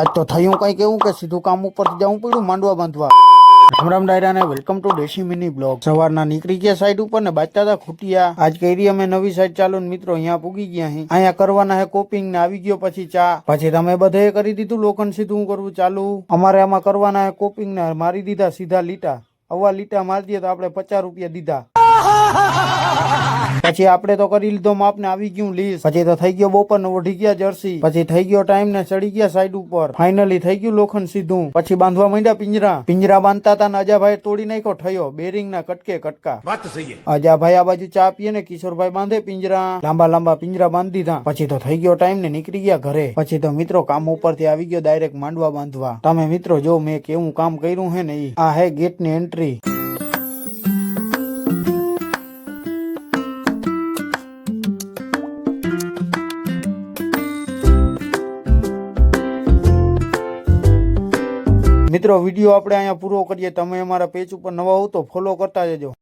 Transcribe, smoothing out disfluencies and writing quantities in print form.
આજ તો થયું કઈક એવું કે સીધું કામ ઉપર જવું પડ્યું માંડવા બાંધવા. રામ રામ ડાયરા ને વેલકમ ટુ દેશી મિની બ્લોગ. સવારના નીકળી ગયા સાઈડ ઉપર ને બાજતા હતા ખૂટિયા. આજ કરી અમે નવી સાઈડ ચાલુ ને મિત્રો અહીંયા પૂગી ગયા અહીં. અહીંયા કરવાના હે કોપિંગ ને આવી ગયો પછી ચા. પછી તમે બધે કરી દીધું લોખંડ સીધું કરવું ચાલુ. અમારે આમાં કરવાના હે કોપિંગ ને મારી દીધા સીધા લીટા. આવા લીટા મારી દઈએ તો આપણે 50 રૂપિયા દીધા. પછી આપણે તો કરી લીધો માપ ને આવી ગયું લીસ. પછી તો થઈ ગયો બપોર ને ઓઢી ગયા જર્સી. પછી થઈ ગયો ટાઈમ ને ચડી ગયા સાઈડ ઉપર. ફાઇનલી થઈ ગયું લોખંડ સીધું. પછી બાંધવા માંડ્યા પિંજરા બાંધતા હતા ને અજાભાઈ તોડી નાખ્યો ઠયો બેરિંગ ના કટકે કટકા. અજાભાઈ આ બાજુ ચા પીએ ને કિશોરભાઈ બાંધે પિંજરા. લાંબા પિંજરા બાંધી દીધા. પછી તો થઈ ગયો ટાઈમ ને નીકળી ગયા ઘરે. પછી તો મિત્રો કામ ઉપરથી આવી ગયો ડાયરેક્ટ માંડવા બાંધવા. તમે મિત્રો જો મેં કેવું કામ કર્યું હે ને આ હે ગેટ ની એન્ટ્રી. મિત્રો વિડીયો આપણે અહીંયા પૂરો કરીએ. તમે અમારા પેજ ઉપર નવા હો તો ફોલો કરતા જજો.